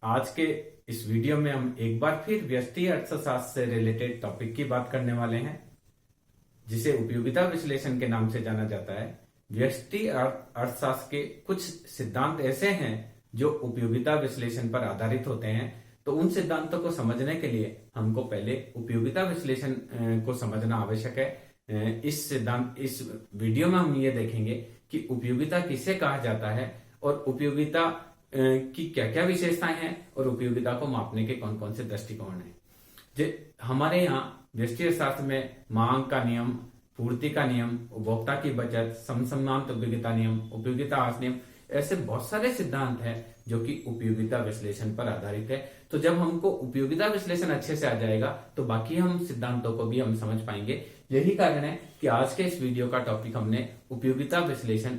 आज के इस वीडियो में हम एक बार फिर व्यष्टि अर्थशास्त्र से रिलेटेड टॉपिक की बात करने वाले हैं, जिसे उपयोगिता विश्लेषण के नाम से जाना जाता है। व्यष्टि अर्थशास्त्र के कुछ सिद्धांत ऐसे हैं जो उपयोगिता विश्लेषण पर आधारित होते हैं। तो उन सिद्धांतों को समझने के लिए हमको पहले उपयोगिता विश्लेषण को समझना आवश्यक है। इस वीडियो में हम ये देखेंगे कि उपयोगिता किसे कहा जाता है और उपयोगिता की क्या क्या विशेषताएं हैं और उपयोगिता को मापने के कौन कौन से दृष्टिकोण हैं। हमारे यहाँ व्यष्टि अर्थशास्त्र में मांग का नियम, पूर्ति का नियम, उपभोक्ता की बचत, समसमांत उपयोगिता नियम, उपयोगिता आस नियम, ऐसे बहुत सारे सिद्धांत हैं जो कि उपयोगिता विश्लेषण पर आधारित है। तो जब हमको उपयोगिता विश्लेषण अच्छे से आ जाएगा तो बाकी हम सिद्धांतों को भी हम समझ पाएंगे। यही कारण है कि आज के इस वीडियो का टॉपिक हमने उपयोगिता विश्लेषण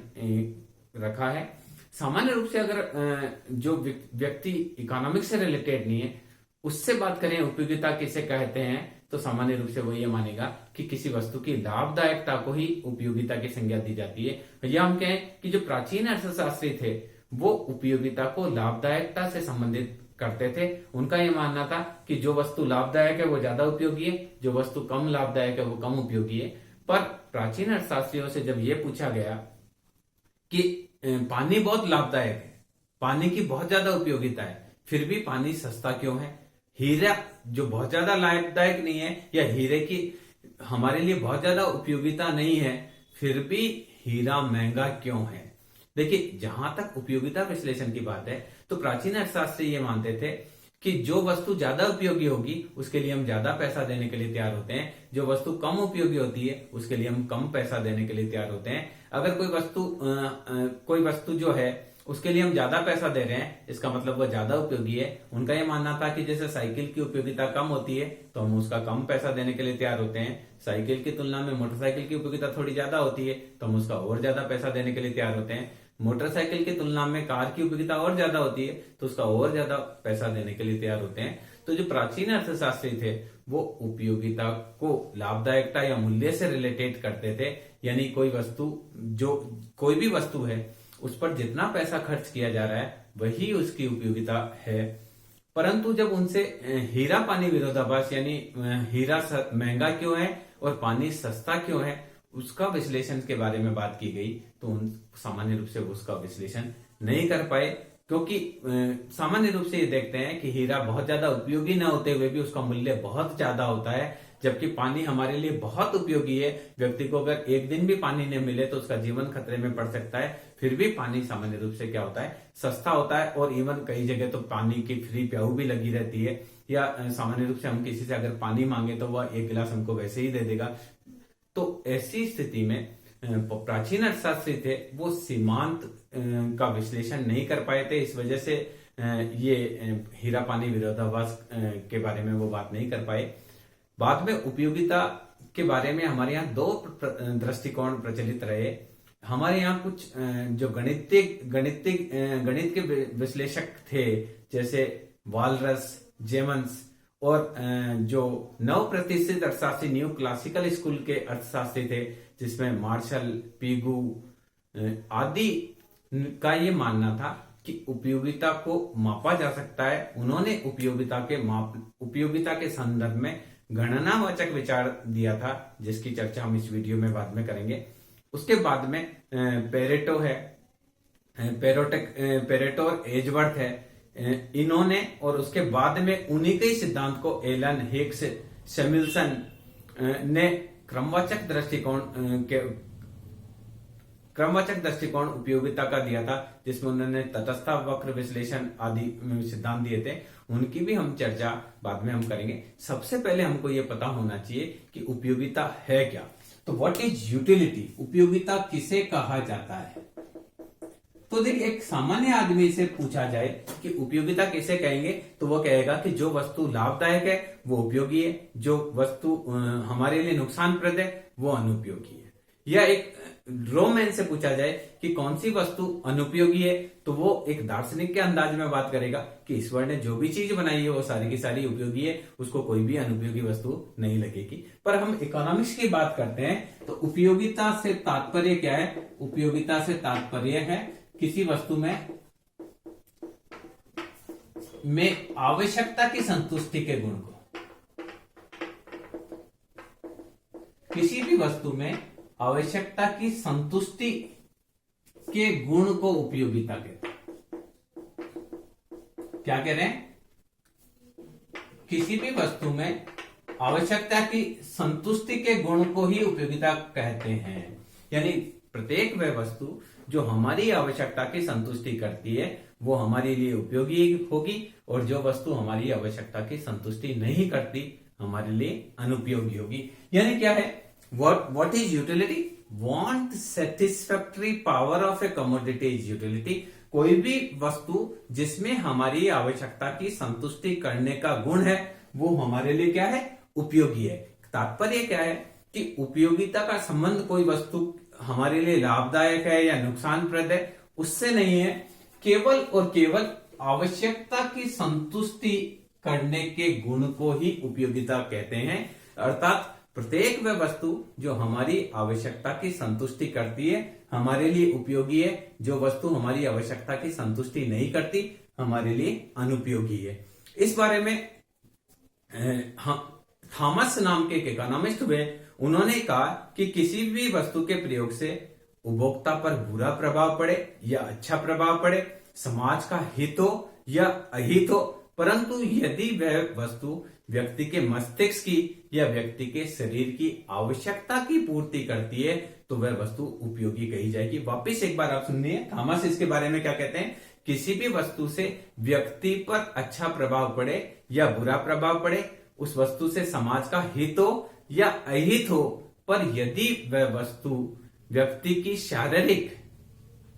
रखा है। सामान्य रूप से अगर जो व्यक्ति इकोनॉमिक्स से रिलेटेड नहीं है उससे बात करें उपयोगिता किसे कहते हैं, तो सामान्य रूप से वो ये मानेगा कि किसी वस्तु की लाभदायकता को ही उपयोगिता की संज्ञा दी जाती है। या हम कहें कि जो प्राचीन अर्थशास्त्री थे वो उपयोगिता को लाभदायकता से संबंधित करते थे। उनका ये मानना था कि जो वस्तु लाभदायक है वो ज्यादा उपयोगी है, जो वस्तु कम लाभदायक है वो कम उपयोगी है। पर प्राचीन अर्थशास्त्रियों से जब ये पूछा गया कि पानी बहुत लाभदायक है, पानी की बहुत ज्यादा उपयोगिता है, फिर भी पानी सस्ता क्यों है? हीरा जो बहुत ज्यादा लाभदायक नहीं है या हीरे की हमारे लिए बहुत ज्यादा उपयोगिता नहीं है, फिर भी हीरा महंगा क्यों है? देखिए, जहां तक उपयोगिता विश्लेषण की बात है तो प्राचीन अर्थशास्त्री ये मानते थे कि जो वस्तु ज्यादा उपयोगी होगी उसके लिए हम ज्यादा पैसा देने के लिए तैयार होते हैं, जो वस्तु कम उपयोगी होती है उसके लिए हम कम पैसा देने के लिए तैयार होते हैं। अगर कोई वस्तु जो है उसके लिए हम ज्यादा पैसा दे रहे हैं, इसका मतलब वो ज्यादा उपयोगी है। उनका यह मानना था कि जैसे साइकिल की उपयोगिता कम होती है तो हम उसका कम पैसा देने के लिए तैयार होते हैं, साइकिल की तुलना में मोटरसाइकिल की उपयोगिता थोड़ी ज्यादा होती है तो हम उसका और ज्यादा पैसा देने के लिए तैयार होते हैं, मोटरसाइकिल की तुलना में कार की उपयोगिता और ज्यादा होती है तो उसका और ज्यादा पैसा देने के लिए तैयार होते हैं। तो जो प्राचीन अर्थशास्त्री थे वो उपयोगिता को लाभदायकता या मूल्य से रिलेटेड करते थे, यानी कोई भी वस्तु है उस पर जितना पैसा खर्च किया जा रहा है वही उसकी उपयोगिता है। परंतु जब उनसे हीरा पानी विरोधाभास यानी हीरा महंगा क्यों है और पानी सस्ता क्यों है उसका विश्लेषण के बारे में बात की गई तो सामान्य रूप से उसका विश्लेषण नहीं कर पाए, क्योंकि सामान्य रूप से ये देखते हैं कि हीरा बहुत ज्यादा उपयोगी न होते हुए भी उसका मूल्य बहुत ज्यादा होता है, जबकि पानी हमारे लिए बहुत उपयोगी है। व्यक्ति को अगर एक दिन भी पानी न मिले तो उसका जीवन खतरे में पड़ सकता है, फिर भी पानी सामान्य रूप से क्या होता है, सस्ता होता है। और इवन कई जगह तो पानी की फ्री प्याऊ भी लगी रहती है, या सामान्य रूप से हम किसी से अगर पानी मांगे तो वह एक गिलास हमको वैसे ही दे देगा। तो ऐसी स्थिति में प्राचीन अर्थशास्त्री थे वो सीमांत का विश्लेषण नहीं कर पाए थे, इस वजह से ये हीरा पानी विरोधाभास के बारे में वो बात नहीं कर पाए। बाद में उपयोगिता के बारे में हमारे यहाँ दो दृष्टिकोण प्रचलित रहे। हमारे यहाँ कुछ जो गणित के विश्लेषक थे जैसे वालरस, जेमन्स और जो नव प्रतिष्ठित अर्थशास्त्री न्यू क्लासिकल स्कूल के अर्थशास्त्री थे जिसमें मार्शल, पीगू आदि का ये मानना था कि उपयोगिता को मापा जा सकता है। उन्होंने उपयोगिता के संदर्भ में गणनावाचक विचार दिया था, जिसकी चर्चा हम इस वीडियो में बाद में करेंगे। उसके बाद में पेरेटो और एजवर्थ है, इन्होंने और उसके बाद में उन्हीं के सिद्धांत को एलन, हिक्स, सैमुअल्सन ने क्रमवाचक दृष्टिकोण उपयोगिता का दिया था, जिसमें उन्होंने तटस्थ वक्र विश्लेषण आदि सिद्धांत दिए थे। उनकी भी हम चर्चा बाद में हम करेंगे। सबसे पहले हमको ये पता होना चाहिए कि उपयोगिता है क्या। तो व्हाट इज यूटिलिटी, उपयोगिता किसे कहा जाता है? तो देखिए, एक सामान्य आदमी से पूछा जाए कि उपयोगिता किसे कहेंगे तो वो कहेगा कि जो वस्तु लाभदायक है वो उपयोगी है, जो वस्तु हमारे लिए नुकसानप्रद है वो अनुपयोगी है। या एक रोमैन से पूछा जाए कि कौन सी वस्तु अनुपयोगी है तो वो एक दार्शनिक के अंदाज में बात करेगा कि ईश्वर ने जो भी चीज बनाई है वो सारी की सारी उपयोगी है, उसको कोई भी अनुपयोगी वस्तु नहीं लगेगी। पर हम इकोनॉमिक्स की बात करते हैं तो उपयोगिता से तात्पर्य क्या है? उपयोगिता से तात्पर्य है किसी वस्तु में में आवश्यकता की संतुष्टि के गुण को, किसी भी वस्तु में आवश्यकता की संतुष्टि के गुण को उपयोगिता कहते हैं। क्या कह रहे हैं? किसी भी वस्तु में आवश्यकता की संतुष्टि के गुण को ही उपयोगिता कहते हैं। यानी प्रत्येक वह वस्तु जो हमारी आवश्यकता की संतुष्टि करती है वो हमारे लिए उपयोगी होगी, और जो वस्तु हमारी आवश्यकता की संतुष्टि नहीं करती हमारे लिए अनुपयोगी होगी। यानी क्या है? What is utility? Want satisfactory power of a commodity is utility. कोई भी वस्तु जिसमें हमारी आवश्यकता की संतुष्टि करने का गुण है वो हमारे लिए क्या है? उपयोगी है। तात्पर्य क्या है कि उपयोगिता का संबंध कोई वस्तु हमारे लिए लाभदायक है या नुकसानप्रद है उससे नहीं है, केवल और केवल आवश्यकता की संतुष्टि करने के गुण को ही उपयोगिता कहते हैं। अर्थात प्रत्येक वह वस्तु जो हमारी आवश्यकता की संतुष्टि करती है हमारे लिए उपयोगी है, जो वस्तु हमारी आवश्यकता की संतुष्टि नहीं करती हमारे लिए अनुपयोगी है। इस बारे में थॉमस नाम के एक इकोनॉमिस्ट हुए, उन्होंने कहा कि किसी भी वस्तु के प्रयोग से उपभोक्ता पर बुरा प्रभाव पड़े या अच्छा प्रभाव पड़े, समाज का हित हो या अहित हो, परंतु यदि वह वस्तु व्यक्ति के मस्तिष्क की या व्यक्ति के शरीर की आवश्यकता की पूर्ति करती है तो वह वस्तु उपयोगी कही जाएगी। वापिस एक बार आप सुनिए, थॉमस इसके बारे में क्या कहते हैं? किसी भी वस्तु से व्यक्ति पर अच्छा प्रभाव पड़े या बुरा प्रभाव पड़े, उस वस्तु से समाज का हित हो या अहित हो, पर यदि वह वस्तु व्यक्ति की शारीरिक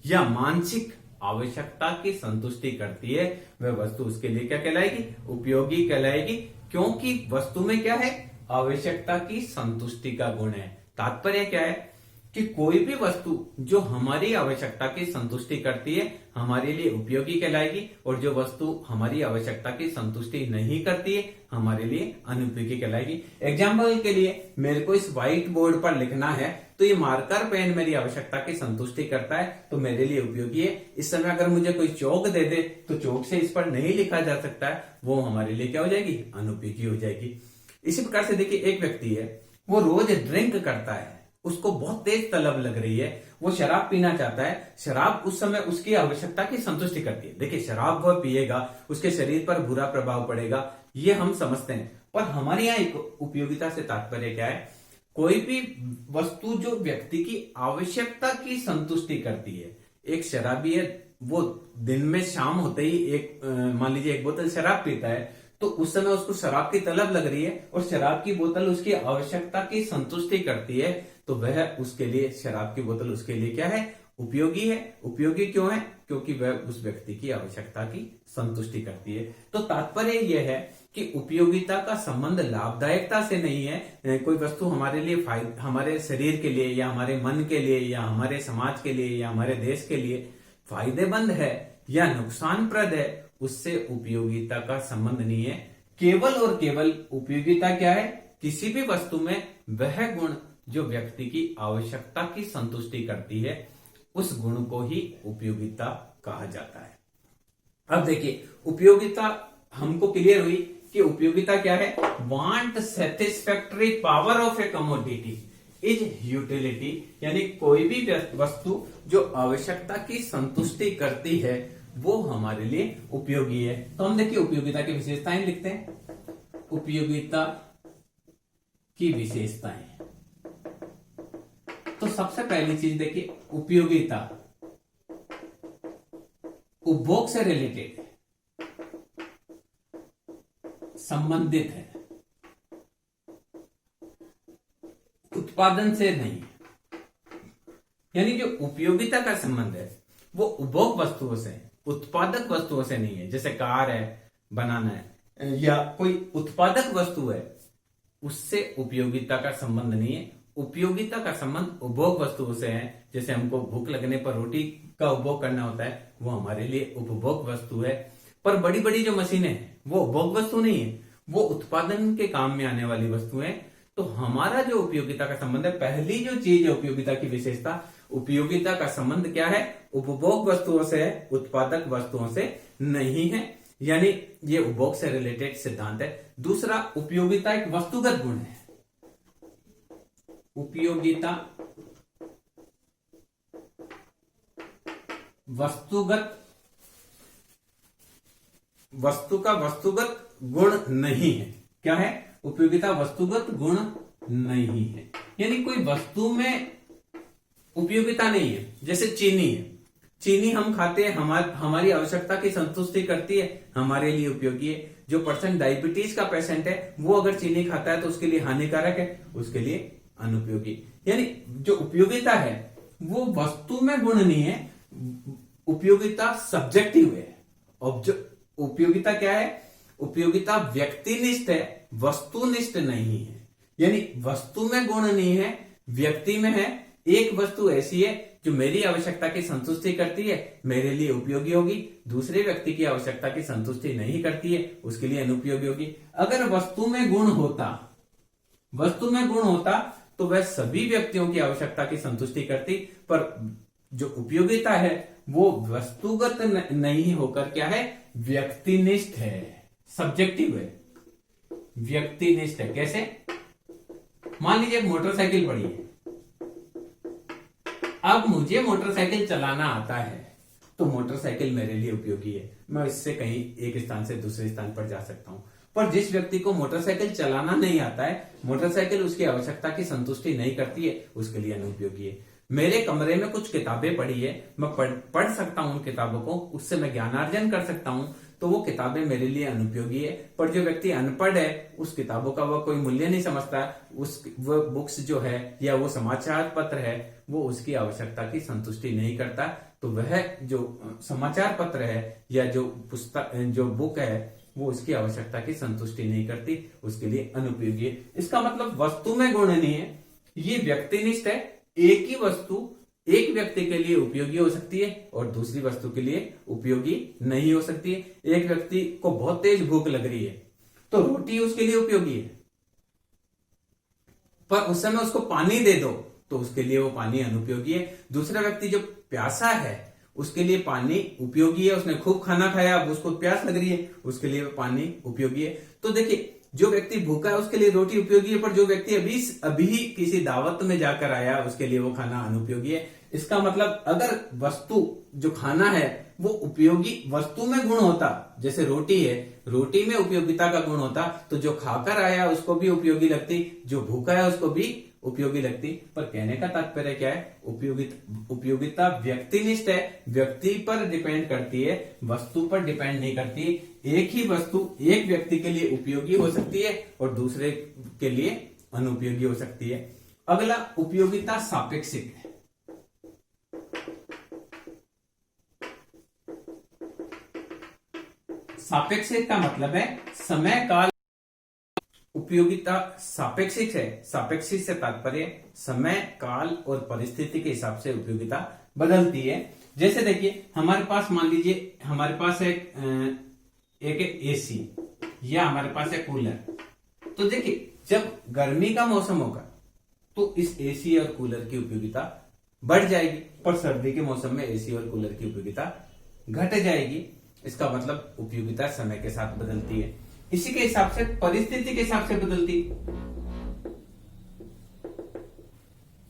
या मानसिक आवश्यकता की संतुष्टि करती है वह वस्तु उसके लिए क्या कहलाएगी? उपयोगी कहलाएगी, क्योंकि वस्तु में क्या है? आवश्यकता की संतुष्टि का गुण है। तात्पर्य क्या है कि कोई भी वस्तु जो हमारी आवश्यकता की संतुष्टि करती है हमारे लिए उपयोगी कहलाएगी, और जो वस्तु हमारी आवश्यकता की संतुष्टि नहीं करती है हमारे लिए अनुपयोगी कहलाएगी। एग्जाम्पल के लिए मेरे को इस व्हाइट बोर्ड पर लिखना है तो ये मार्कर पेन मेरी आवश्यकता की संतुष्टि करता है तो मेरे लिए उपयोगी है। इस समय अगर मुझे कोई चौक दे दे तो चौक से इस पर नहीं लिखा जा सकता है, वो हमारे लिए क्या हो जाएगी? अनुपयोगी हो जाएगी। इसी प्रकार से देखिए, एक व्यक्ति है वो रोज ड्रिंक करता है, उसको बहुत तेज तलब लग रही है, वो शराब पीना चाहता है। शराब उस समय उसकी आवश्यकता की संतुष्टि करती है। देखिए, शराब वह पिएगा उसके शरीर पर बुरा प्रभाव पड़ेगा, ये हम समझते हैं, पर हमारे यहाँ एक उपयोगिता से तात्पर्य क्या है? कोई भी वस्तु जो व्यक्ति की आवश्यकता की संतुष्टि करती है। एक शराबी है, वो दिन में शाम होते ही एक मान लीजिए एक बोतल शराब पीता है, तो उस समय उसको शराब की तलब लग रही है और शराब की बोतल उसकी आवश्यकता की संतुष्टि करती है, तो वह उसके लिए शराब की बोतल उसके लिए क्या है? उपयोगी है। उपयोगी क्यों है? क्योंकि वह उस व्यक्ति की आवश्यकता की संतुष्टि करती है। तो तात्पर्य यह है कि उपयोगिता का संबंध लाभदायकता से नहीं है। कोई वस्तु हमारे लिए हमारे शरीर के लिए या हमारे मन के लिए या हमारे समाज के लिए या हमारे देश के लिए फायदेमंद है या नुकसानप्रद है, उससे उपयोगिता का संबंध नहीं है। केवल और केवल उपयोगिता क्या है? किसी भी वस्तु में वह गुण जो व्यक्ति की आवश्यकता की संतुष्टि करती है उस गुण को ही उपयोगिता कहा जाता है। अब देखिए, उपयोगिता हमको क्लियर हुई कि उपयोगिता क्या है? Want satisfactory power of A commodity is utility. यानी कोई भी वस्तु जो आवश्यकता की संतुष्टि करती है वो हमारे लिए उपयोगी है। तो हम देखिए उपयोगिता की विशेषताएं लिखते हैं। उपयोगिता की विशेषताएं, तो सबसे पहली चीज देखिए, उपयोगिता उपभोग से रिलेटेड है, संबंधित है, उत्पादन से नहीं। यानी जो उपयोगिता का संबंध है वो उपभोग वस्तुओं से, उत्पादक वस्तुओं से नहीं है। जैसे कार है, बनाना है, या कोई उत्पादक वस्तु है, उससे उपयोगिता का संबंध नहीं है। उपयोगिता का संबंध उपभोग वस्तुओं से है। जैसे हमको भूख लगने पर रोटी का उपभोग करना होता है, वो हमारे लिए उपभोग वस्तु है। पर बड़ी बड़ी जो मशीनें हैं वो उपभोग वस्तु नहीं है, वो उत्पादन के काम में आने वाली वस्तु है। तो हमारा जो उपयोगिता का संबंध है, पहली जो चीज है उपयोगिता की विशेषता, उपयोगिता का संबंध क्या है? उपभोग वस्तुओं से है, उत्पादक वस्तुओं से नहीं है। यानी ये उपभोग से रिलेटेड सिद्धांत है। दूसरा, उपयोगिता एक वस्तुगत गुण है। उपयोगिता वस्तु का वस्तुगत गुण नहीं है। क्या है? उपयोगिता वस्तुगत गुण नहीं है, यानी कोई वस्तु में उपयोगिता नहीं है। जैसे चीनी है, चीनी हम खाते हैं, हमारी आवश्यकता की संतुष्टि करती है, हमारे लिए उपयोगी है। जो पर्सन डायबिटीज का पेशेंट है वो अगर चीनी खाता है तो उसके लिए हानिकारक है, उसके लिए अनुपयोगी। यानी जो उपयोगिता है वो वस्तु में गुण नहीं है, उपयोगिता सब्जेक्टिव है। उपयोगिता क्या है? उपयोगिता व्यक्तिनिष्ठ है, वस्तुनिष्ठ नहीं है। यानी वस्तु में गुण नहीं है, व्यक्ति में है। एक वस्तु ऐसी है जो मेरी आवश्यकता की संतुष्टि करती है, मेरे लिए उपयोगी होगी, दूसरे व्यक्ति की आवश्यकता की संतुष्टि नहीं करती है, उसके लिए अनुपयोगी होगी। अगर वस्तु में गुण होता तो वह सभी व्यक्तियों की आवश्यकता की संतुष्टि करती, पर जो उपयोगिता है वो वस्तुगत नहीं होकर क्या है? व्यक्तिनिष्ठ है, सब्जेक्टिव है, व्यक्तिनिष्ठ है। कैसे? मान लीजिए एक मोटरसाइकिल पड़ी है, अब मुझे मोटरसाइकिल चलाना आता है तो मोटरसाइकिल मेरे लिए उपयोगी है, मैं इससे कहीं एक स्थान से दूसरे स्थान पर जा सकता हूं। पर जिस व्यक्ति को मोटरसाइकिल चलाना नहीं आता है, मोटरसाइकिल उसकी आवश्यकता की संतुष्टि नहीं करती है, उसके लिए अनुपयोगी है। मेरे कमरे में कुछ किताबें पड़ी है, मैं पढ़ सकता हूं उन किताबों को, उससे मैं ज्ञानार्जन कर सकता हूं, तो वो किताबें मेरे लिए अनुपयोगी है। पर जो व्यक्ति अनपढ़ है, उस किताबों का वह कोई मूल्य नहीं समझता, वह बुक्स जो है या वो समाचार पत्र है वो उसकी आवश्यकता की संतुष्टि नहीं करता, तो वह जो समाचार पत्र है या जो पुस्तक जो बुक है वो उसकी आवश्यकता की संतुष्टि नहीं करती, उसके लिए अनुपयोगी है। इसका मतलब वस्तु में गुण नहीं है, ये व्यक्तिनिष्ठ है। एक ही वस्तु एक व्यक्ति के लिए उपयोगी हो सकती है और दूसरी वस्तु के लिए उपयोगी नहीं हो सकती है। एक व्यक्ति को बहुत तेज भूख लग रही है तो रोटी उसके लिए उपयोगी है, पर उस समय उसको पानी दे दो तो उसके लिए वो पानी अनुपयोगी है। दूसरा व्यक्ति जो प्यासा है उसके लिए पानी उपयोगी है, उसने खूब खाना खाया, अब उसको प्यास लग रही है, उसके लिए पानी उपयोगी है। तो देखिए, जो व्यक्ति भूखा है उसके लिए रोटी उपयोगी है, पर जो व्यक्ति अभी किसी दावत में जाकर आया उसके लिए वो खाना अनुपयोगी है। इसका मतलब अगर वस्तु जो खाना है वो उपयोगी वस्तु में गुण होता, जैसे रोटी है, रोटी में उपयोगिता का गुण होता, तो जो खाकर आया उसको भी उपयोगी लगती, जो भूखा है उसको भी उपयोगी लगती। पर कहने का तात्पर्य क्या है? उपयोगिता व्यक्तिनिष्ठ है, व्यक्ति पर डिपेंड करती है, वस्तु पर डिपेंड नहीं करती। एक ही वस्तु एक व्यक्ति के लिए उपयोगी हो सकती है और दूसरे के लिए अनुपयोगी हो सकती है। अगला, उपयोगिता सापेक्षिक है। सापेक्षिक का मतलब है समय काल। उपयोगिता सापेक्षिक है, सापेक्षिक से तात्पर्य समय काल और परिस्थिति के हिसाब से उपयोगिता बदलती है। जैसे देखिए, हमारे पास मान लीजिए हमारे पास एक एसी या हमारे पास है कूलर। तो देखिए, जब गर्मी का मौसम होगा तो इस एसी और कूलर की उपयोगिता बढ़ जाएगी, पर सर्दी के मौसम में एसी और कूलर की उपयोगिता घट जाएगी। इसका मतलब उपयोगिता समय के साथ बदलती है। इसी के हिसाब से परिस्थिति के हिसाब से बदलती,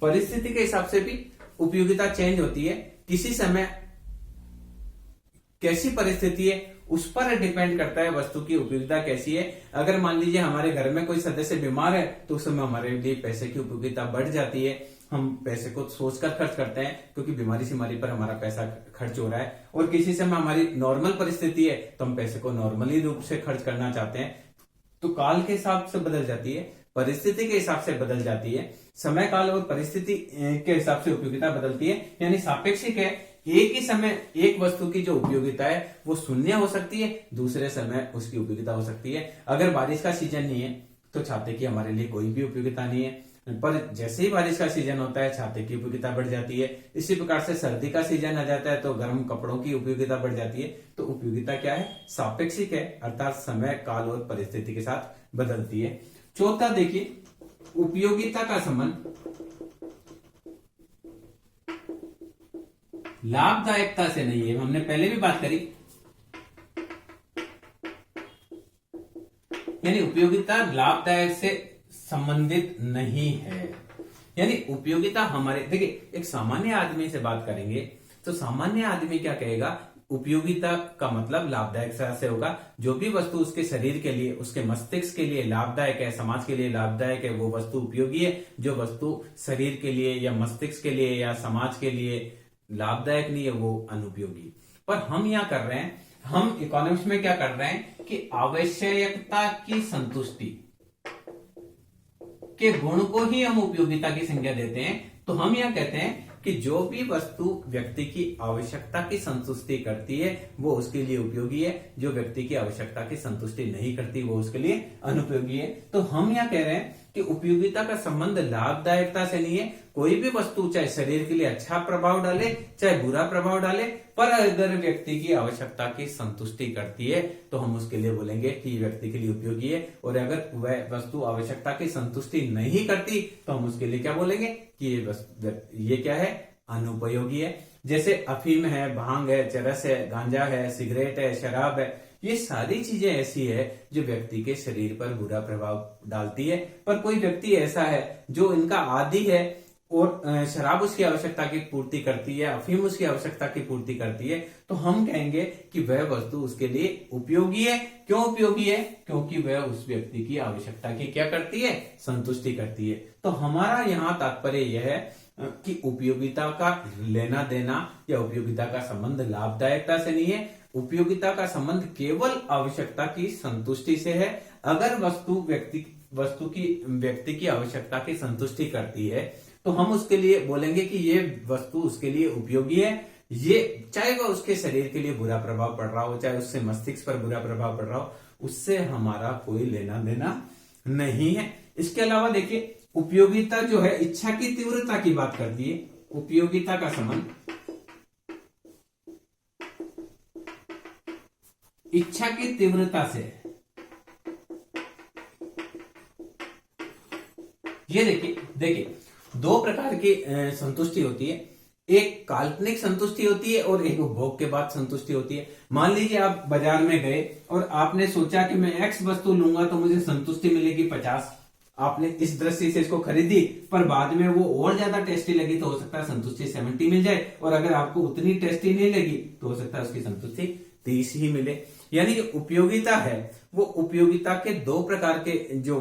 परिस्थिति के हिसाब से भी उपयोगिता चेंज होती है। किसी समय कैसी परिस्थिति है उस पर डिपेंड करता है वस्तु की उपयोगिता कैसी है। अगर मान लीजिए हमारे घर में कोई सदस्य बीमार है तो उस समय हमारे लिए पैसे की उपयोगिता बढ़ जाती है, हम पैसे को सोचकर खर्च करते हैं क्योंकि बीमारी सीमारी पर हमारा पैसा खर्च हो रहा है। और किसी समय हमारी नॉर्मल परिस्थिति है तो हम पैसे को नॉर्मली रूप से खर्च करना चाहते हैं, तो काल के हिसाब से बदल जाती है, परिस्थिति के हिसाब से बदल जाती है, समय काल और परिस्थिति के हिसाब से उपयोगिता बदलती है। यानी सापेक्षिक है, एक ही समय एक वस्तु की जो उपयोगिता है वो शून्य हो सकती है, दूसरे समय उसकी उपयोगिता हो सकती है। अगर बारिश का सीजन नहीं है तो छाते की हमारे लिए कोई भी उपयोगिता नहीं है, पर जैसे ही बारिश का सीजन होता है छाते की उपयोगिता बढ़ जाती है। इसी प्रकार से सर्दी का सीजन आ जाता है तो गर्म कपड़ों की उपयोगिता बढ़ जाती है। तो उपयोगिता क्या है? सापेक्षिक है, अर्थात समय काल और परिस्थिति के साथ बदलती है। चौथा देखिए, उपयोगिता का संबंध लाभदायकता से नहीं है। हमने पहले भी बात करी, यानी उपयोगिता लाभदायक से संबंधित नहीं है। यानी उपयोगिता हमारे, देखिए एक सामान्य आदमी से बात करेंगे तो सामान्य आदमी क्या कहेगा, उपयोगिता का मतलब लाभदायक से होगा। जो भी वस्तु उसके शरीर के लिए, उसके मस्तिष्क के लिए लाभदायक है, समाज के लिए लाभदायक है, वो वस्तु उपयोगी है। जो वस्तु शरीर के लिए या मस्तिष्क के लिए या समाज के लिए लाभदायक नहीं है वो अनुपयोगी। पर हम यहाँ कर रहे हैं, हम इकोनॉमिक्स में क्या कर रहे हैं कि आवश्यकता की संतुष्टि के गुण को ही हम उपयोगिता की संज्ञा देते हैं। तो हम यह कहते हैं कि जो भी वस्तु व्यक्ति की आवश्यकता की संतुष्टि करती है वो उसके लिए उपयोगी है, जो व्यक्ति की आवश्यकता की संतुष्टि नहीं करती वो उसके लिए अनुपयोगी है। तो हम यह कह रहे हैं कि उपयोगिता का संबंध लाभदायकता से नहीं है। कोई भी वस्तु चाहे शरीर के लिए अच्छा प्रभाव डाले चाहे बुरा प्रभाव डाले, पर अगर व्यक्ति की आवश्यकता की संतुष्टि करती है तो हम उसके लिए बोलेंगे कि व्यक्ति के लिए उपयोगी है। और अगर वह वस्तु आवश्यकता की संतुष्टि नहीं करती तो हम उसके लिए क्या बोलेंगे कि ये क्या है, अनुपयोगी है। जैसे अफीम है, भांग है, चरस है, गांजा है, सिगरेट है, शराब है, ये सारी चीजें ऐसी है जो व्यक्ति के शरीर पर बुरा प्रभाव डालती है। पर कोई व्यक्ति ऐसा है जो इनका आदी है और शराब उसकी आवश्यकता की पूर्ति करती है, अफीम उसकी आवश्यकता की पूर्ति करती है, तो हम कहेंगे कि वह वस्तु उसके लिए उपयोगी है। क्यों उपयोगी है? क्योंकि वह उस व्यक्ति की आवश्यकता की क्या करती है, संतुष्टि करती है। तो हमारा यहाँ तात्पर्य यह है कि उपयोगिता का लेना देना या उपयोगिता का संबंध लाभदायकता से नहीं है। उपयोगिता का संबंध केवल आवश्यकता की संतुष्टि से है। अगर वस्तु व्यक्ति की आवश्यकता की संतुष्टि करती है तो हम उसके लिए बोलेंगे कि ये वस्तु उसके लिए उपयोगी है। ये चाहे वह उसके शरीर के लिए बुरा प्रभाव पड़ रहा हो, चाहे उससे मस्तिष्क पर बुरा प्रभाव पड़ रहा हो, उससे हमारा कोई लेना देना नहीं है। इसके अलावा देखिए, उपयोगिता जो है इच्छा की तीव्रता की बात करती है। उपयोगिता का संबंध इच्छा की तीव्रता से। ये देखिए दो प्रकार की संतुष्टि होती है। एक काल्पनिक संतुष्टि होती है और एक उपभोग के बाद संतुष्टि होती है। मान लीजिए आप बाजार में गए और आपने सोचा कि मैं एक्स वस्तु लूंगा तो मुझे संतुष्टि मिलेगी 50। आपने इस दृष्टि से इसको खरीदी, पर बाद में वो और ज्यादा टेस्टी लगी तो हो सकता है संतुष्टि 70 मिल जाए, और अगर आपको उतनी टेस्टी नहीं लगी तो हो सकता है उसकी संतुष्टि 30 ही मिले। यानी जो उपयोगिता है वो उपयोगिता के दो प्रकार के जो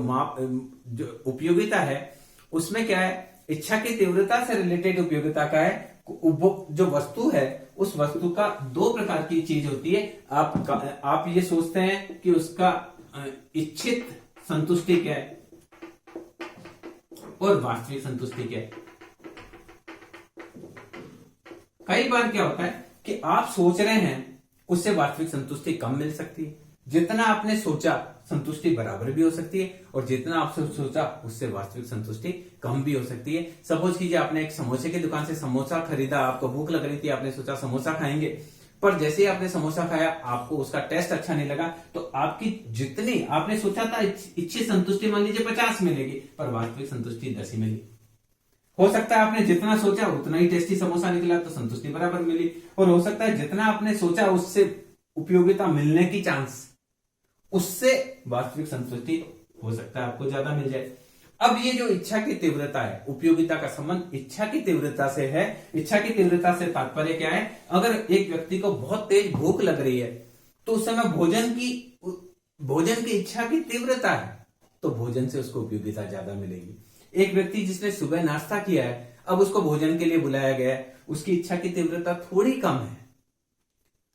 उपयोगिता है उसमें क्या है, इच्छा की तीव्रता से रिलेटेड उपयोगिता का है। जो वस्तु है उस वस्तु का दो प्रकार की चीज होती है। आप ये सोचते हैं कि उसका इच्छित संतुष्टि क्या है और वास्तविक संतुष्टि क्या है। कई बार क्या होता है कि आप सोच रहे हैं उससे वास्तविक संतुष्टि कम मिल सकती है। जितना आपने सोचा संतुष्टि बराबर भी हो सकती है, और जितना आपसे सोचा उससे वास्तविक संतुष्टि कम भी हो सकती है। सपोज कीजिए आपने एक समोसे की दुकान से समोसा खरीदा, आपको भूख लग रही थी, आपने सोचा समोसा खाएंगे, पर जैसे ही आपने समोसा खाया आपको उसका टेस्ट अच्छा नहीं लगा, तो आपकी जितनी आपने सोचा था इच्छित संतुष्टि मान लीजिए 50 मिलेगी, पर वास्तविक संतुष्टि 10 ही मिली। हो सकता है आपने जितना सोचा उतना ही टेस्टी समोसा निकला तो संतुष्टि बराबर मिली, और हो सकता है जितना आपने सोचा उससे उपयोगिता मिलने की चांस, उससे वास्तविक संतुष्टि हो सकता है आपको ज्यादा मिल जाए। अब ये जो इच्छा की तीव्रता है, उपयोगिता का संबंध इच्छा की तीव्रता से है। इच्छा की तीव्रता से तात्पर्य क्या है, अगर एक व्यक्ति को बहुत तेज भूख लग रही है तो उस समय भोजन की इच्छा की तीव्रता है तो भोजन से उसको उपयोगिता ज्यादा मिलेगी। एक व्यक्ति जिसने सुबह नाश्ता किया है, अब उसको भोजन के लिए बुलाया गया है, उसकी इच्छा की तीव्रता थोड़ी कम है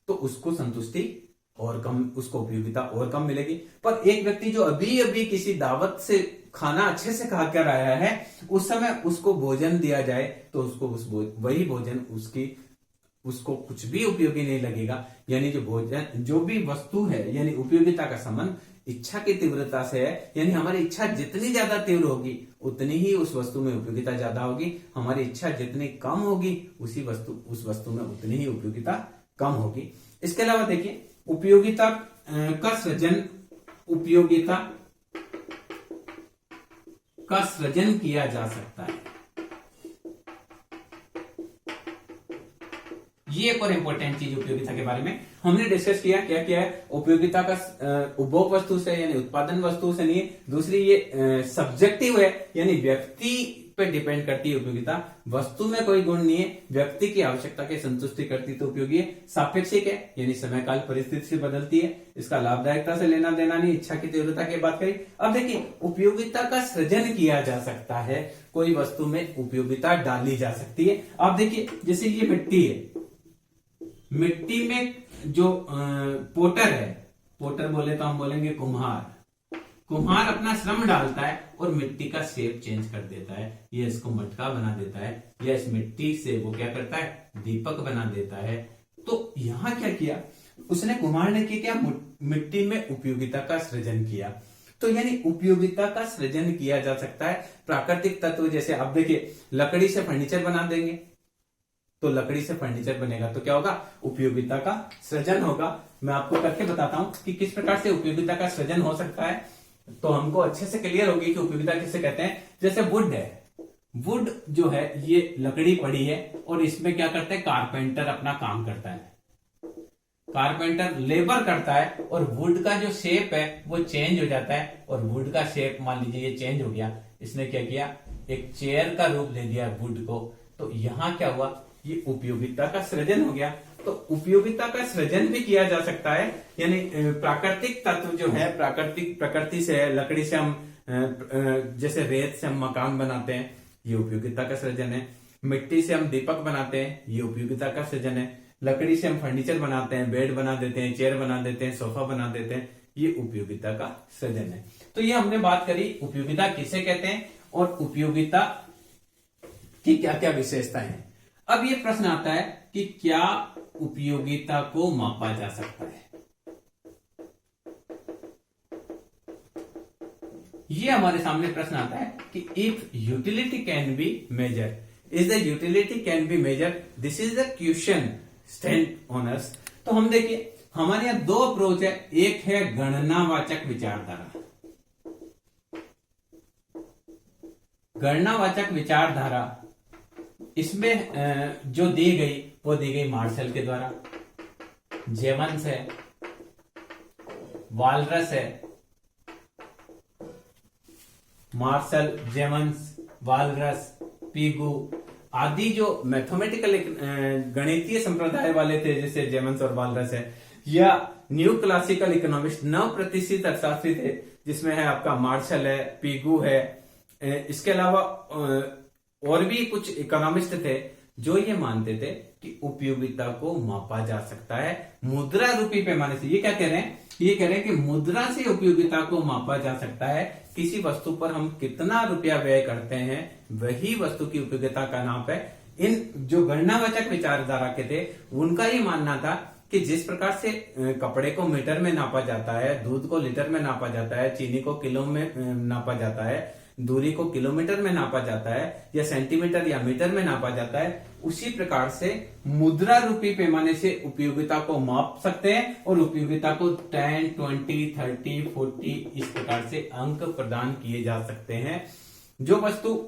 तो उसको संतुष्टि और कम, उसको उपयोगिता और कम मिलेगी। पर एक व्यक्ति जो अभी अभी किसी दावत से खाना अच्छे से खा कर आया है, उस समय उसको भोजन दिया जाए तो उसको वही भोजन उसको कुछ भी उपयोगी नहीं लगेगा। यानी जो भी वस्तु है, यानी उपयोगिता का संबंध इच्छा की तीव्रता से है। यानी हमारी इच्छा जितनी ज्यादा तीव्र होगी उतनी ही उस वस्तु में उपयोगिता ज्यादा होगी। हमारी इच्छा जितनी कम होगी उस वस्तु में उतनी ही उपयोगिता कम होगी। इसके अलावा देखिए, उपयोगिता का सृजन किया जा सकता है। ये एक और इंपॉर्टेंट चीज उपयोगिता के बारे में। हमने डिस्कस किया क्या क्या है, उपयोगिता का उपभोग वस्तु से यानी उत्पादन वस्तु से नहीं है। दूसरी ये सब्जेक्टिव है यानी व्यक्ति पे डिपेंड करती है उपयोगिता, वस्तु में कोई गुण नहीं है, व्यक्ति की आवश्यकता की संतुष्टि करती तो उपयोगी है। सापेक्षिक है यानी समय काल परिस्थिति से बदलती है, इसका लाभदायकता से लेना देना नहीं, इच्छा की तीव्रता की बात करी। अब देखिए उपयोगिता का सृजन किया जा सकता है, कोई वस्तु में उपयोगिता डाली जा सकती है। आप देखिए जैसे ये मिट्टी है, मिट्टी में जो पोटर है, पोटर बोले तो हम बोलेंगे कुम्हार, कुम्हार अपना श्रम डालता है और मिट्टी का शेप चेंज कर देता है, ये इसको मटका बना देता है, या इस मिट्टी से वो क्या करता है, दीपक बना देता है। तो यहां क्या किया उसने, कुम्हार ने क्या, मिट्टी में उपयोगिता का सृजन किया। तो यानी उपयोगिता का सृजन किया जा सकता है। प्राकृतिक तत्व जैसे आप देखिए लकड़ी से फर्नीचर बना देंगे, तो लकड़ी से फर्नीचर बनेगा तो क्या होगा, उपयोगिता का सृजन होगा। मैं आपको करके बताता हूं कि किस प्रकार से उपयोगिता का सृजन हो सकता है, तो हमको अच्छे से क्लियर होगी कि उपयोगिता किसे कहते हैं। जैसे वुड है, वुड जो है ये लकड़ी पड़ी है और इसमें क्या करते हैं, कारपेंटर अपना काम करता है, कारपेंटर लेबर करता है और वुड का जो शेप है वो चेंज हो जाता है, और वुड का शेप मान लीजिए ये चेंज हो गया, इसने क्या किया, एक चेयर का रूप ले दिया वुड को। तो यहां क्या हुआ, ये उपयोगिता का सृजन हो गया। तो उपयोगिता का सृजन भी किया जा सकता है, यानी प्राकृतिक तत्व जो है, प्राकृतिक प्रकृति से है, लकड़ी से हम जैसे रेत से हम मकान बनाते हैं, ये उपयोगिता का सृजन है। मिट्टी से हम दीपक बनाते हैं, ये उपयोगिता का सृजन है। लकड़ी से हम फर्नीचर बनाते हैं, बेड बना देते हैं, चेयर बना देते हैं, सोफा बना देते हैं, ये उपयोगिता का सृजन है। तो ये हमने बात करी उपयोगिता किसे कहते हैं और उपयोगिता की क्या क्या विशेषताएं हैं। अब ये प्रश्न आता है कि क्या उपयोगिता को मापा जा सकता है। ये हमारे सामने प्रश्न आता है कि if utility can be measure, is the utility can be measure, this is the question stand on us. तो हम देखिए हमारे यहां दो अप्रोच है, एक है गणनावाचक विचारधारा, गणनावाचक विचारधारा इसमें जो दी गई वो दी गई मार्शल के द्वारा, जेमन्स है, वालरस है, मार्शल, जेमन्स, वालरस, पीगू आदि जो मैथमेटिकल गणितीय संप्रदाय वाले थे जैसे जेमन्स और वालरस है, या न्यू क्लासिकल इकोनॉमिस्ट नव प्रतिष्ठित अर्थशास्त्री थे जिसमें है आपका मार्शल है, पीगू है, इसके अलावा और भी कुछ इकोनॉमिस्ट थे जो ये मानते थे कि उपयोगिता को मापा जा सकता है मुद्रा रूपी पैमाने से। ये क्या कह रहे हैं, ये कह रहे हैं कि मुद्रा से उपयोगिता को मापा जा सकता है, किसी वस्तु पर हम कितना रुपया व्यय करते हैं वही वस्तु की उपयोगिता का नाप है। इन जो गणनावाचक विचारधारा के थे उनका ये मानना था कि जिस प्रकार से कपड़े को मीटर में नापा जाता है, दूध को लीटर में नापा जाता है, चीनी को किलो में नापा जाता है, दूरी को किलोमीटर में नापा जाता है, या सेंटीमीटर या मीटर में नापा जाता है, उसी प्रकार से मुद्रा रूपी पैमाने से उपयोगिता को माप सकते हैं और उपयोगिता को 10, 20, 30, 40 इस प्रकार से अंक प्रदान किए जा सकते हैं। जो वस्तु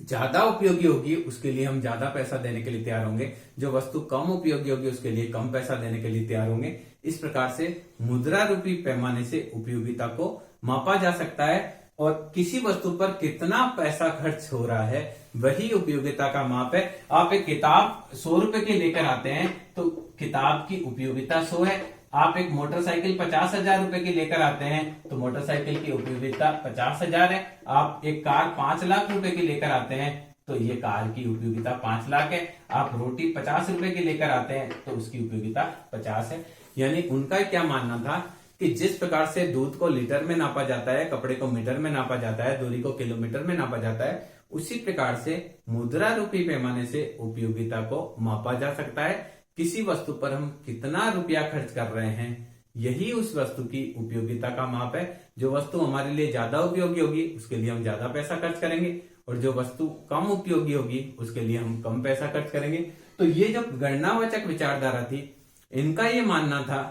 ज्यादा उपयोगी होगी उसके लिए हम ज्यादा पैसा देने के लिए तैयार होंगे, जो वस्तु कम उपयोगी होगी उसके लिए कम पैसा देने के लिए तैयार होंगे। इस प्रकार से मुद्रा रूपी पैमाने से उपयोगिता को मापा जा सकता है और किसी वस्तु पर कितना पैसा खर्च हो रहा है वही उपयोगिता का माप है। आप एक किताब 100 रुपए की लेकर आते हैं तो किताब की उपयोगिता 100 है। आप एक मोटरसाइकिल 50,000 रुपए की लेकर आते हैं तो मोटरसाइकिल की उपयोगिता 50,000 है। आप एक कार 5 लाख रुपए की लेकर आते हैं तो ये कार की उपयोगिता 5 लाख है। आप रोटी 50 रुपए की लेकर आते हैं तो उसकी उपयोगिता 50 है। यानी उनका क्या मानना था कि जिस प्रकार से दूध को लीटर में नापा जाता है, कपड़े को मीटर में नापा जाता है, दूरी को किलोमीटर में नापा जाता है, उसी प्रकार से मुद्रा रूपी पैमाने से उपयोगिता को मापा जा सकता है। किसी वस्तु पर हम कितना रुपया खर्च कर रहे हैं यही उस वस्तु की उपयोगिता का माप है। जो वस्तु हमारे लिए ज्यादा उपयोगी होगी उसके लिए हम ज्यादा पैसा खर्च करेंगे और जो वस्तु कम उपयोगी होगी उसके लिए हम कम पैसा खर्च करेंगे। तो ये जो गणनावाचक विचारधारा थी इनका ये मानना था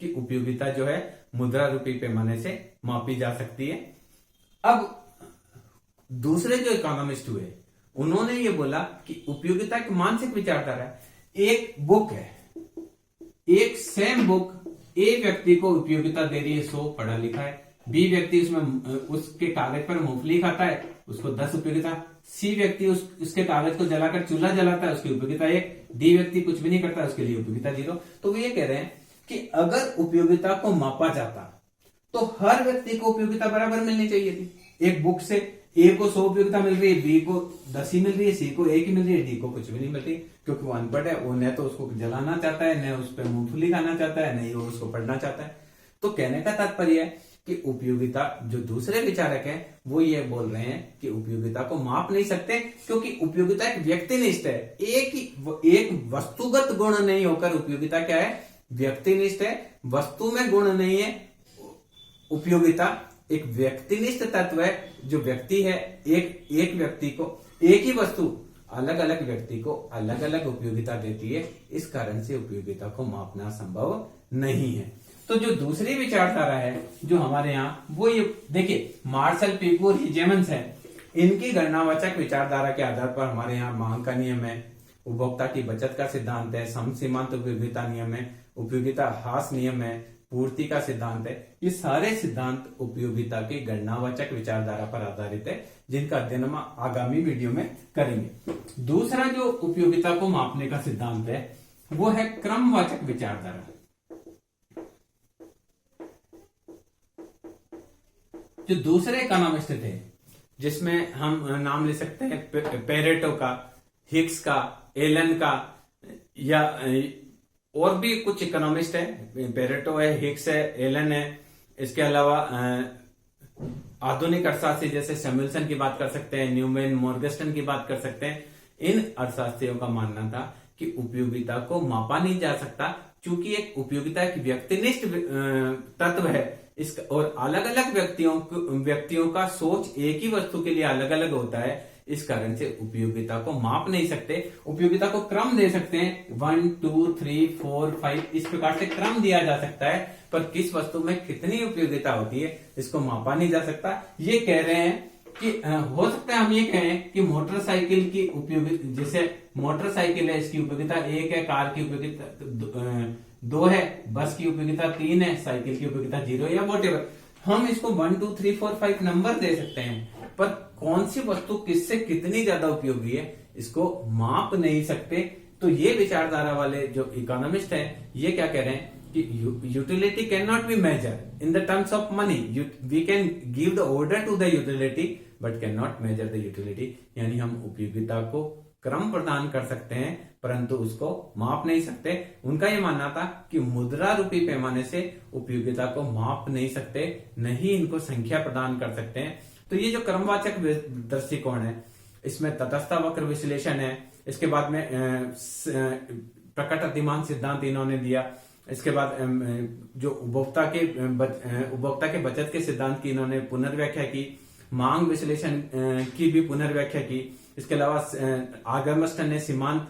कि उपयोगिता जो है मुद्रा रूपी पैमाने से मापी जा सकती है। अब दूसरे जो इकोनॉमिस्ट हुए उन्होंने ये बोला कि उपयोगिता की मानसिक विचारधारा है। एक बुक है, एक सेम बुक ए व्यक्ति को उपयोगिता दे रही है 100 पढ़ा लिखा है, बी व्यक्ति उसमें उसके कागज पर मूंगफली खाता है, उसको 10 उपयोगिता, सी व्यक्ति उसके कागज को जलाकर चूल्हा जलाता है, उसकी उपयोगिता 1, डी व्यक्ति कुछ भी नहीं करता, उसके लिए उपयोगिता 0। तो वो ये कह रहे हैं कि अगर उपयोगिता को मापा जाता तो हर व्यक्ति को उपयोगिता बराबर मिलनी चाहिए थी। एक बुक से ए को 100 उपयोगिता मिल रही है, बी को 10 ही मिल रही है, सी को 1 ही मिल रही है, डी को कुछ भी नहीं मिल रही, क्योंकि वो अनपढ़ है, वो न तो उसको जलाना चाहता है, न उस पर मूंगफली खाना चाहता है, नहीं वो उसको पढ़ना चाहता है। तो कहने का तात्पर्य है कि उपयोगिता, जो दूसरे विचारक हैं वो ये बोल रहे हैं कि उपयोगिता को माप नहीं सकते, क्योंकि उपयोगिता एक व्यक्तिनिष्ठ है, एक वस्तुगत गुण नहीं होकर उपयोगिता क्या है, व्यक्तिनिष्ठ है। वस्तु में गुण नहीं है, उपयोगिता एक व्यक्तिनिष्ठ तत्व है। जो व्यक्ति है, एक व्यक्ति को, एक ही वस्तु अलग अलग व्यक्ति को अलग अलग उपयोगिता देती है, इस कारण से उपयोगिता को मापना संभव नहीं है। तो जो दूसरी विचारधारा है जो हमारे यहाँ, वो ये देखिए, मार्शल, पीकू और हीजेमन्स है, इनकी गणनावाचक विचारधारा के आधार पर हमारे यहाँ मांग का नियम है, उपभोक्ता की बचत का सिद्धांत है, सम सीमांत उपयोगिता नियम है, उपयोगिता ह्रास नियम है, पूर्ति का सिद्धांत है। ये सारे सिद्धांत उपयोगिता की गणनावाचक विचारधारा पर आधारित है, जिनका अध्ययन हम आगामी वीडियो में करेंगे। दूसरा जो उपयोगिता को मापने का सिद्धांत है वो है क्रमवाचक विचारधारा। जो दूसरे इकोनॉमिस्ट थे, जिसमें हम नाम ले सकते हैं पेरेटो का, हिक्स का, एलन का, या और भी कुछ इकोनॉमिस्ट है, पेरेटो है, हिक्स है, एलन है। इसके अलावा आधुनिक अर्थशास्त्री जैसे सैमुअल्सन की बात कर सकते हैं, न्यूमैन, मॉर्गेस्टन की बात कर सकते हैं। इन अर्थशास्त्रियों का मानना था कि उपयोगिता को मापा नहीं जा सकता, क्योंकि एक उपयोगिता एक व्यक्तिनिष्ठ तत्व है, इसका और अलग अलग व्यक्तियों का सोच एक ही वस्तु के लिए अलग अलग होता है, इस कारण से उपयोगिता को माप नहीं सकते। उपयोगिता को क्रम दे सकते हैं, 1 2 3 4 5 इस प्रकार से क्रम दिया जा सकता है, पर किस वस्तु में कितनी उपयोगिता होती है इसको मापा नहीं जा सकता। ये कह रहे हैं कि हो सकता है हम ये कहें कि मोटरसाइकिल की उपयोगिता, जैसे मोटरसाइकिल है, इसकी उपयोगिता 1 है, कार की उपयोगिता 2 है, बस की उपयोगिता 3 है, साइकिल की उपयोगिता 0 या वॉटेवर। हम इसको 1 2 3 4 5 नंबर दे सकते हैं, पर कौन सी वस्तु किससे कितनी ज्यादा उपयोगी है इसको माप नहीं सकते। तो ये विचारधारा वाले जो इकोनॉमिस्ट हैं, ये क्या कह रहे हैं कि utility can not be measure in the terms of money. We can give the order to the utility but can not measure the utility. यानी हम उपयोगिता को क्रम प्रदान कर सकते हैं, परंतु उसको माप नहीं सकते। उनका यह मानना था कि मुद्रा रूपी पैमाने से उपयोगिता को माप नहीं सकते, नहीं इनको संख्या प्रदान कर सकते हैं। तो ये जो क्रमवाचक दृष्टिकोण है, इसमें तटस्थ वक्र विश्लेषण है, इसके बाद में प्रकट अधिमान सिद्धांत इन्होंने दिया, इसके बाद जो उपभोक्ता के बचत के सिद्धांत की इन्होंने पुनर्व्याख्या की, मांग विश्लेषण की भी पुनर्व्याख्या की। इसके अलावा आगमस्टन ने सीमांत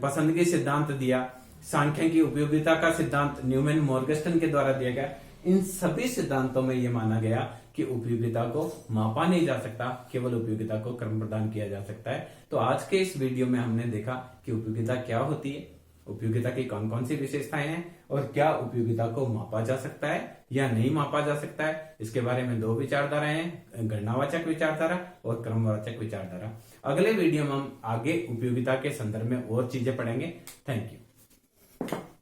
पसंदगी सिद्धांत दिया, सांख्यिकी उपयोगिता का सिद्धांत न्यूमैन मॉर्गेस्टन के द्वारा दिया गया। इन सभी सिद्धांतों में यह माना गया कि उपयोगिता को मापा नहीं जा सकता, केवल उपयोगिता को क्रम प्रदान किया जा सकता है। तो आज के इस वीडियो में हमने देखा कि उपयोगिता क्या होती है, उपयोगिता की कौन कौन सी विशेषताएं हैं, और क्या उपयोगिता को मापा जा सकता है या नहीं मापा जा सकता है। इसके बारे में 2 विचारधाराएं हैं, गणनावाचक विचारधारा और क्रमवाचक विचारधारा। अगले वीडियो में हम आगे उपयोगिता के संदर्भ में और चीजें पढ़ेंगे। Thank you.